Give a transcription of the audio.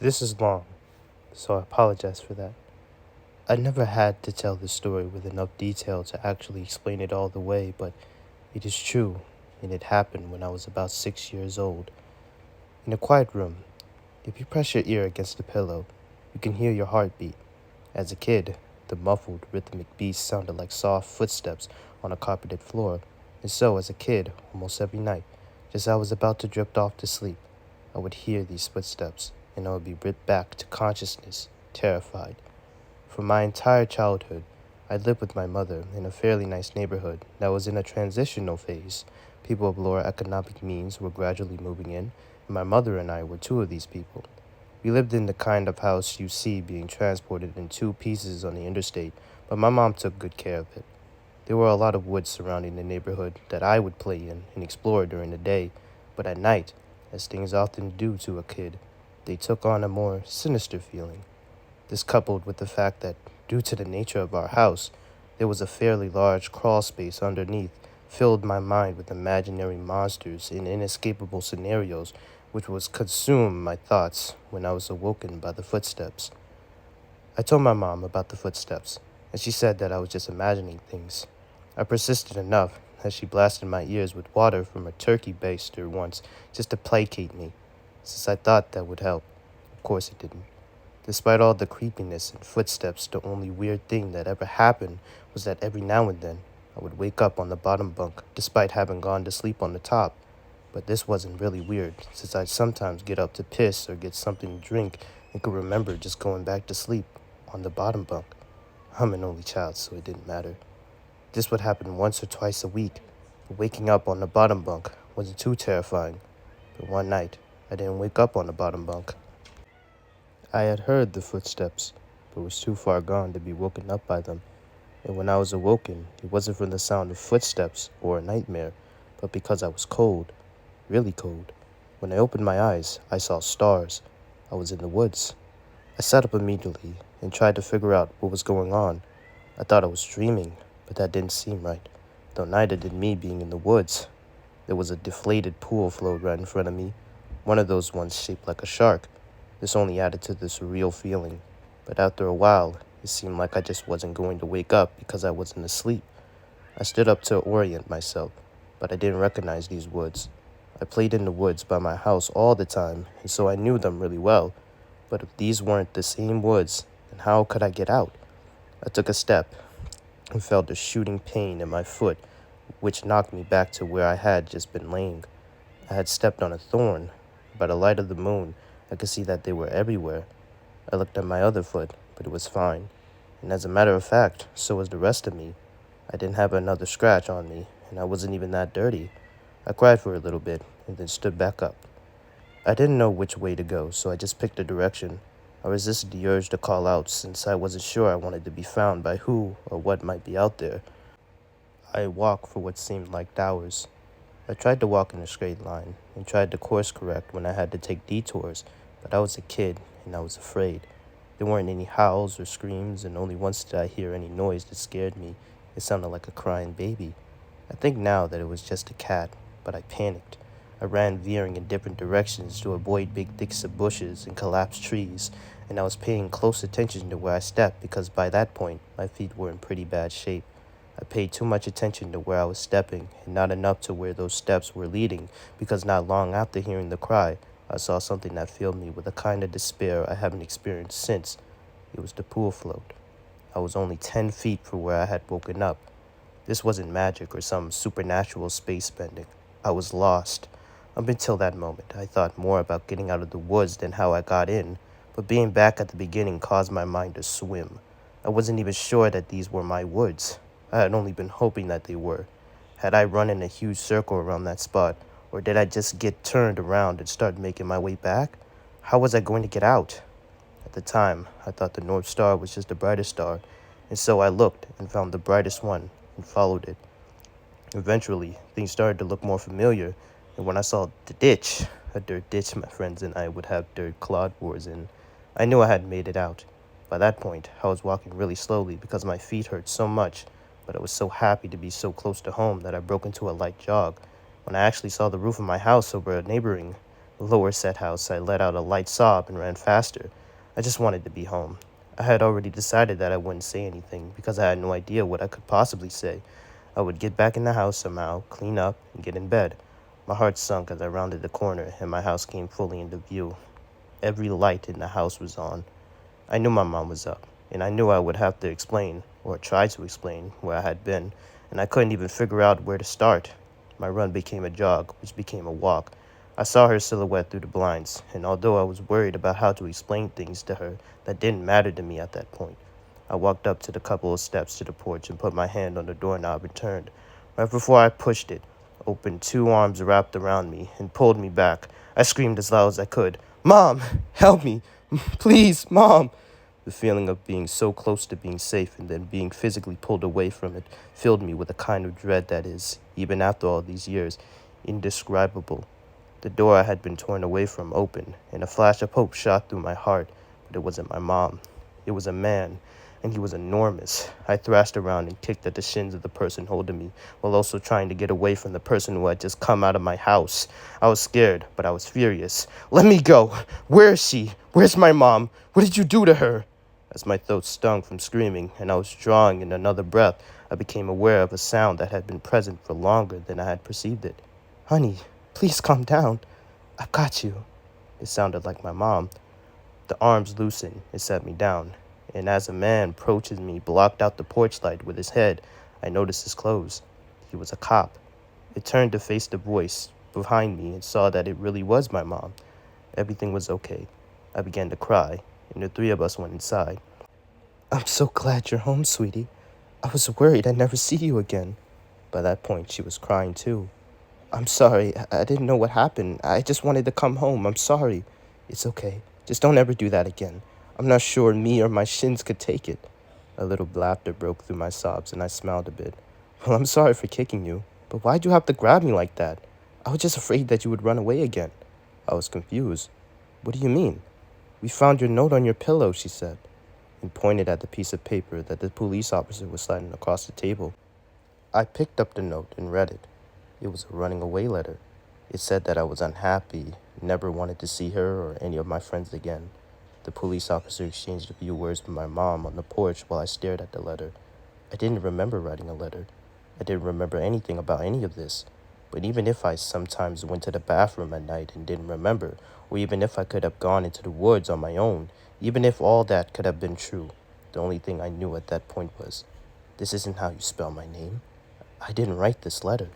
This is long, so I apologize for that. I never had to tell this story with enough detail to actually explain it all the way, but it is true, and it happened when I was about 6 years old. In a quiet room, if you press your ear against the pillow, you can hear your heartbeat. As a kid, the muffled, rhythmic beats sounded like soft footsteps on a carpeted floor, and so, as a kid, almost every night, just as I was about to drift off to sleep, I would hear these footsteps, and I would be ripped back to consciousness, terrified. For my entire childhood, I lived with my mother in a fairly nice neighborhood that was in a transitional phase. People of lower economic means were gradually moving in, and my mother and I were two of these people. We lived in the kind of house you see being transported in two pieces on the interstate, but my mom took good care of it. There were a lot of woods surrounding the neighborhood that I would play in and explore during the day, but at night, as things often do to a kid, they took on a more sinister feeling. This coupled with the fact that, due to the nature of our house, there was a fairly large crawl space underneath, filled my mind with imaginary monsters and inescapable scenarios which was consume my thoughts when I was awoken by the footsteps. I told my mom about the footsteps, and she said that I was just imagining things. I persisted enough that she blasted my ears with water from a turkey baster once just to placate me, since I thought that would help. Of course it didn't. Despite all the creepiness and footsteps, the only weird thing that ever happened was that every now and then I would wake up on the bottom bunk despite having gone to sleep on the top. But this wasn't really weird, since I'd sometimes get up to piss or get something to drink and could remember just going back to sleep on the bottom bunk. I'm an only child, so it didn't matter. This would happen once or twice a week, but waking up on the bottom bunk wasn't too terrifying. But one night, I didn't wake up on the bottom bunk. I had heard the footsteps, but was too far gone to be woken up by them, and when I was awoken, it wasn't from the sound of footsteps or a nightmare, but because I was cold, really cold. When I opened my eyes, I saw stars. I was in the woods. I sat up immediately and tried to figure out what was going on. I thought I was dreaming, but that didn't seem right, though neither did me being in the woods. There was a deflated pool float right in front of me, one of those ones shaped like a shark. This only added to the surreal feeling, but after a while, it seemed like I just wasn't going to wake up because I wasn't asleep. I stood up to orient myself, but I didn't recognize these woods. I played in the woods by my house all the time, and so I knew them really well. But if these weren't the same woods, then how could I get out? I took a step and felt a shooting pain in my foot, which knocked me back to where I had just been laying. I had stepped on a thorn. By the light of the moon, I could see that they were everywhere. I looked at my other foot, but it was fine. And as a matter of fact, so was the rest of me. I didn't have another scratch on me, and I wasn't even that dirty. I cried for a little bit, and then stood back up. I didn't know which way to go, so I just picked a direction. I resisted the urge to call out, since I wasn't sure I wanted to be found by who or what might be out there. I walked for what seemed like hours. I tried to walk in a straight line, and tried to course correct when I had to take detours, but I was a kid, and I was afraid. There weren't any howls or screams, and only once did I hear any noise that scared me. It sounded like a crying baby. I think now that it was just a cat, but I panicked. I ran veering in different directions to avoid big thicks of bushes and collapsed trees, and I was paying close attention to where I stepped because by that point my feet were in pretty bad shape. I paid too much attention to where I was stepping and not enough to where those steps were leading because not long after hearing the cry, I saw something that filled me with a kind of despair I haven't experienced since. It was the pool float. I was only 10 feet from where I had woken up. This wasn't magic or some supernatural space bending. I was lost. Up until that moment, I thought more about getting out of the woods than how I got in, but being back at the beginning caused my mind to swim. I wasn't even sure that these were my woods. I had only been hoping that they were. Had I run in a huge circle around that spot, or did I just get turned around and start making my way back? How was I going to get out? At the time, I thought the North Star was just the brightest star, and so I looked and found the brightest one and followed it. Eventually, things started to look more familiar, and when I saw the ditch, a dirt ditch my friends and I would have dirt clod wars in, I knew I had made it out. By that point, I was walking really slowly because my feet hurt so much, but I was so happy to be so close to home that I broke into a light jog. When I actually saw the roof of my house over a neighboring lower set house, I let out a light sob and ran faster. I just wanted to be home. I had already decided that I wouldn't say anything because I had no idea what I could possibly say. I would get back in the house somehow, clean up, and get in bed. My heart sunk as I rounded the corner and my house came fully into view. Every light in the house was on. I knew my mom was up, and I knew I would have to explain, or try to explain, where I had been, and I couldn't even figure out where to start. My run became a jog, which became a walk. I saw her silhouette through the blinds, and although I was worried about how to explain things to her that didn't matter to me at that point, I walked up to the couple of steps to the porch and put my hand on the doorknob and turned. Right before I pushed it, open, two arms wrapped around me and pulled me back. I screamed as loud as I could, "Mom, help me! Please, Mom!" The feeling of being so close to being safe and then being physically pulled away from it filled me with a kind of dread that is, even after all these years, indescribable. The door I had been torn away from opened, and a flash of hope shot through my heart, but it wasn't my mom. It was a man, and he was enormous. I thrashed around and kicked at the shins of the person holding me, while also trying to get away from the person who had just come out of my house. I was scared, but I was furious. "Let me go! Where is she? Where's my mom? What did you do to her?" As my throat stung from screaming, and I was drawing in another breath, I became aware of a sound that had been present for longer than I had perceived it. "Honey, please calm down. I've got you." It sounded like my mom. The arms loosened and set me down, and as a man approaches me, blocked out the porch light with his head, I noticed his clothes. He was a cop. I turned to face the voice behind me and saw that it really was my mom. Everything was okay. I began to cry, and the three of us went inside. "I'm so glad you're home, sweetie. I was worried I'd never see you again." By that point, she was crying too. "I'm sorry. I didn't know what happened. I just wanted to come home. I'm sorry." "It's okay. Just don't ever do that again. I'm not sure me or my shins could take it." A little laughter broke through my sobs, and I smiled a bit. "Well, I'm sorry for kicking you, but why'd you have to grab me like that? I was just afraid that you would run away again." I was confused. "What do you mean?" "We found your note on your pillow," she said, and pointed at the piece of paper that the police officer was sliding across the table. I picked up the note and read it. It was a running away letter. It said that I was unhappy, never wanted to see her or any of my friends again. The police officer exchanged a few words with my mom on the porch while I stared at the letter. I didn't remember writing a letter. I didn't remember anything about any of this. But even if I sometimes went to the bathroom at night and didn't remember, or even if I could have gone into the woods on my own, even if all that could have been true, the only thing I knew at that point was, this isn't how you spell my name. I didn't write this letter.